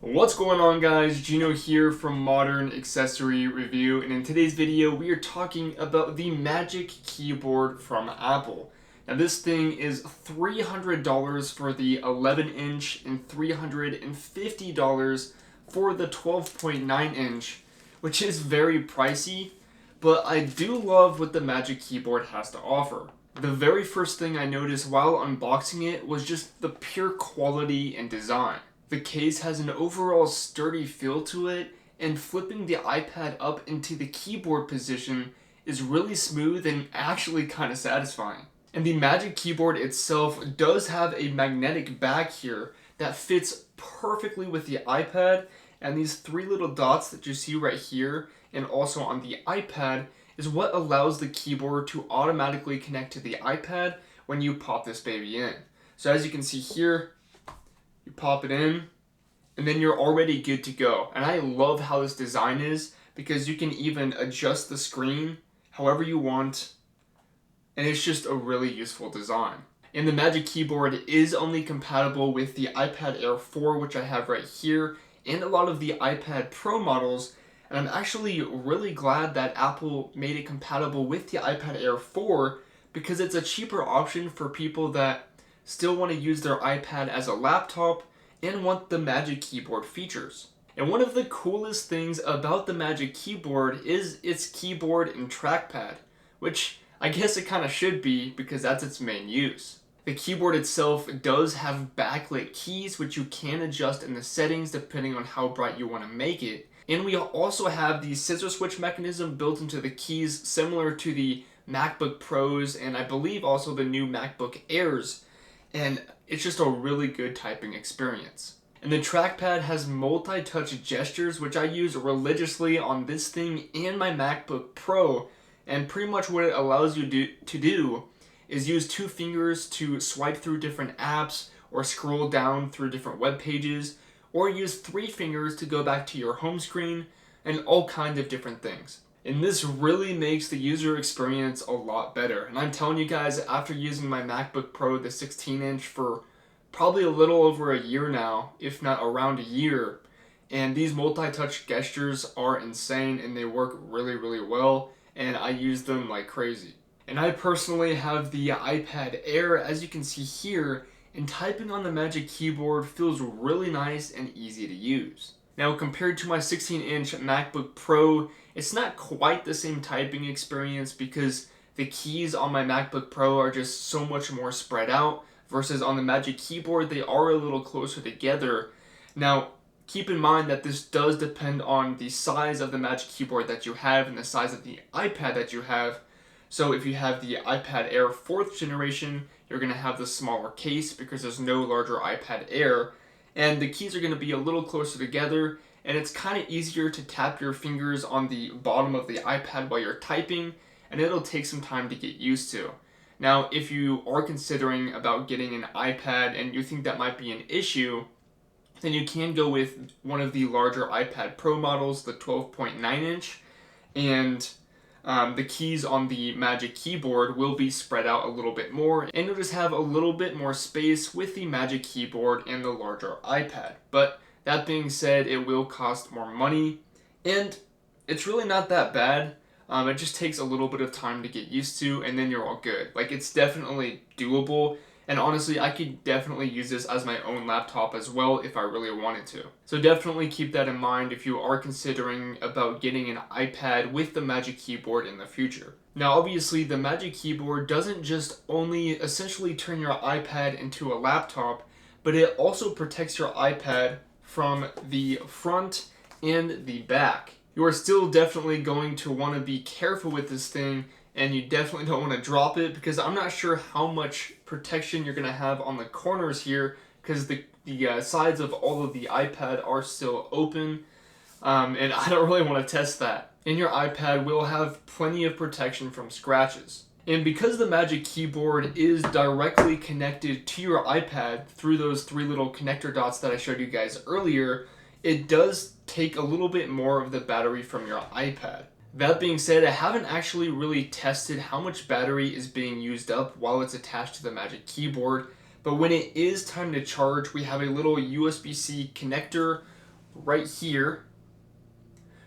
What's going on, guys? Gino here from Modern Accessory Review, and in today's video we are talking about the Magic Keyboard from Apple. Now this thing is $300 for the 11-inch and $350 for the 12.9-inch, which is very pricey, but I do love what the Magic Keyboard has to offer. The very first thing I noticed while unboxing it was just the pure quality and design. The case has an overall sturdy feel to it, and flipping the iPad up into the keyboard position is really smooth and actually kind of satisfying. And the Magic Keyboard itself does have a magnetic back here that fits perfectly with the iPad, and these three little dots that you see right here and also on the iPad is what allows the keyboard to automatically connect to the iPad when you pop this baby in. So as you can see here, you pop it in, and then you're already good to go. And I love how this design is because you can even adjust the screen however you want, and it's just a really useful design. And the Magic Keyboard is only compatible with the iPad Air 4, which I have right here, and a lot of the iPad Pro models. And I'm actually really glad that Apple made it compatible with the iPad Air 4 because it's a cheaper option for people that still want to use their iPad as a laptop and want the Magic Keyboard features. And one of the coolest things about the Magic Keyboard is its keyboard and trackpad, which I guess it kind of should be because that's its main use. The keyboard itself does have backlit keys which you can adjust in the settings depending on how bright you want to make it. And we also have the scissor switch mechanism built into the keys similar to the MacBook Pros and I believe also the new MacBook Airs. And it's just a really good typing experience. And the trackpad has multi-touch gestures which I use religiously on this thing and my MacBook Pro. And pretty much what it allows you to do is use two fingers to swipe through different apps or scroll down through different web pages, or use three fingers to go back to your home screen, and all kinds of different things. And this really makes the user experience a lot better. And I'm telling you guys, after using my MacBook Pro, the 16-inch, for probably a little over a year now, if not around a year, and these multi-touch gestures are insane and they work really, really well, and I use them like crazy. And I personally have the iPad Air, as you can see here, and typing on the Magic Keyboard feels really nice and easy to use. Now, compared to my 16-inch MacBook Pro, it's not quite the same typing experience because the keys on my MacBook Pro are just so much more spread out, versus on the Magic Keyboard, they are a little closer together. Now, keep in mind that this does depend on the size of the Magic Keyboard that you have and the size of the iPad that you have. So if you have the iPad Air 4th generation, you're going to have the smaller case because there's no larger iPad Air, and the keys are going to be a little closer together, and it's kind of easier to tap your fingers on the bottom of the iPad while you're typing, and it'll take some time to get used to. Now, if you are considering about getting an iPad and you think that might be an issue, then you can go with one of the larger iPad Pro models, the 12.9-inch, and the keys on the Magic Keyboard will be spread out a little bit more, and you'll just have a little bit more space with the Magic Keyboard and the larger iPad. But that being said, it will cost more money, and it's really not that bad. It just takes a little bit of time to get used to, and then you're all good. Like, it's definitely doable. And honestly, I could definitely use this as my own laptop as well if I really wanted to. So definitely keep that in mind if you are considering about getting an iPad with the Magic Keyboard in the future. Now obviously the Magic Keyboard doesn't just only essentially turn your iPad into a laptop, but it also protects your iPad from the front and the back. You are still definitely going to want to be careful with this thing, and you definitely don't want to drop it because I'm not sure how much protection you're going to have on the corners here because the sides of all of the iPad are still open, and I don't really want to test that. And your iPad will have plenty of protection from scratches. And because the Magic Keyboard is directly connected to your iPad through those three little connector dots that I showed you guys earlier, it does take a little bit more of the battery from your iPad. That being said, I haven't actually really tested how much battery is being used up while it's attached to the Magic Keyboard, but when it is time to charge, we have a little USB-C connector right here,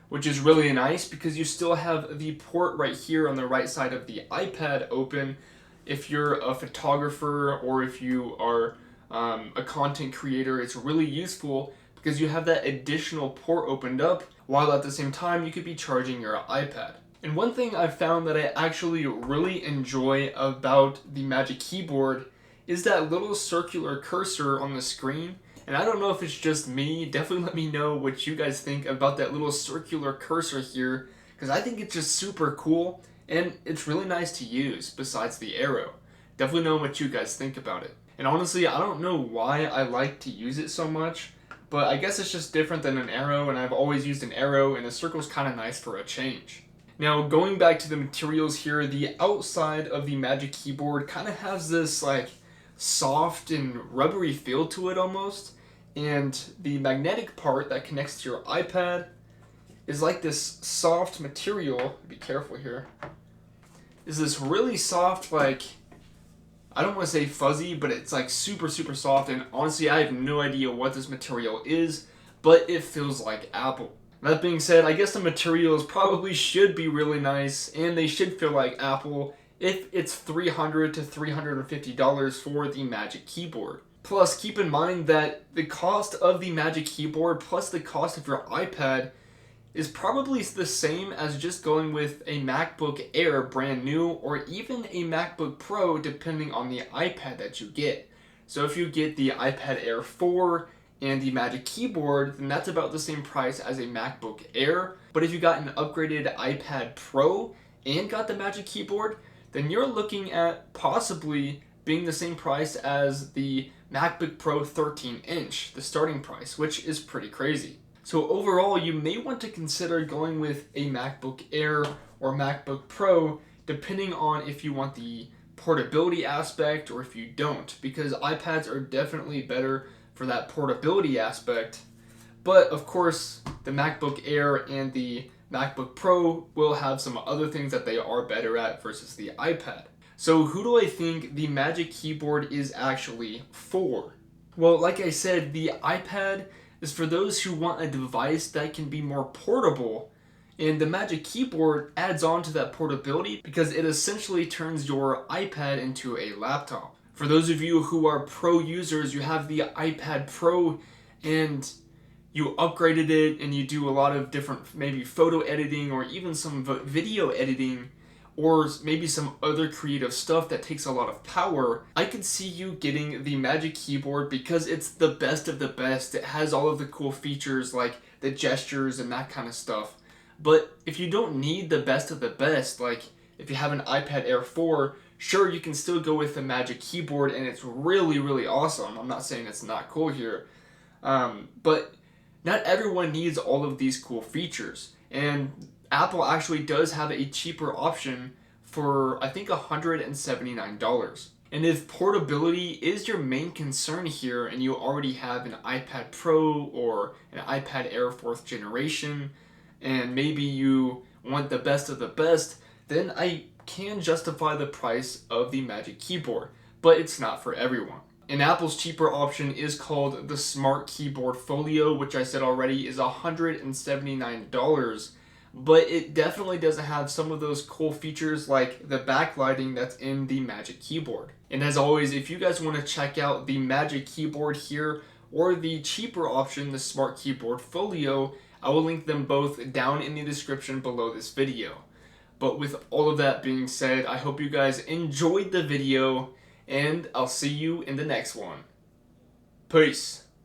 which is really nice because you still have the port right here on the right side of the iPad open if you're a photographer or if you are a content creator. It's really useful because you have that additional port opened up while at the same time you could be charging your iPad. And one thing I've found that I actually really enjoy about the Magic Keyboard is that little circular cursor on the screen. And I don't know if it's just me, definitely let me know what you guys think about that little circular cursor here, because I think it's just super cool and it's really nice to use besides the arrow. Definitely know what you guys think about it. And honestly, I don't know why I like to use it so much, but I guess it's just different than an arrow, and I've always used an arrow, and the circle's kind of nice for a change. Now, going back to the materials here, the outside of the Magic Keyboard kind of has this like soft and rubbery feel to it almost, and the magnetic part that connects to your iPad is like this soft material. Be careful here. Is this really soft, like, I don't want to say fuzzy, but it's like super soft, and honestly I have no idea what this material is, but it feels like Apple. That being said, I guess the materials probably should be really nice and they should feel like Apple if it's $300 to $350 for the Magic Keyboard. Plus, keep in mind that the cost of the Magic Keyboard plus the cost of your iPad is probably the same as just going with a MacBook Air brand new or even a MacBook Pro depending on the iPad that you get. So if you get the iPad Air 4 and the Magic Keyboard, then that's about the same price as a MacBook Air. But if you got an upgraded iPad Pro and got the Magic Keyboard, then you're looking at possibly being the same price as the MacBook Pro 13-inch, the starting price, which is pretty crazy. So overall, you may want to consider going with a MacBook Air or MacBook Pro, depending on if you want the portability aspect or if you don't, because iPads are definitely better for that portability aspect. But of course, the MacBook Air and the MacBook Pro will have some other things that they are better at versus the iPad. So who do I think the Magic Keyboard is actually for? Well, like I said, the iPad is for those who want a device that can be more portable, and the Magic Keyboard adds on to that portability because it essentially turns your iPad into a laptop. For those of you who are pro users, you have the iPad Pro and you upgraded it and you do a lot of different maybe photo editing or even some video editing or maybe some other creative stuff that takes a lot of power. I could see you getting the Magic Keyboard because it's the best of the best. It has all of the cool features like the gestures and that kind of stuff. But if you don't need the best of the best, like if you have an iPad Air 4, sure, you can still go with the Magic Keyboard and it's really awesome. I'm not saying it's not cool here. But not everyone needs all of these cool features. And Apple actually does have a cheaper option for, I think, $179. And if portability is your main concern here and you already have an iPad Pro or an iPad Air 4th generation, and maybe you want the best of the best, then I can justify the price of the Magic Keyboard, but it's not for everyone. And Apple's cheaper option is called the Smart Keyboard Folio, which I said already is $179, but it definitely doesn't have some of those cool features like the backlighting that's in the Magic Keyboard. And as always, if you guys want to check out the Magic Keyboard here or the cheaper option, the Smart Keyboard Folio, I will link them both down in the description below this video. But with all of that being said, I hope you guys enjoyed the video, and I'll see you in the next one. Peace.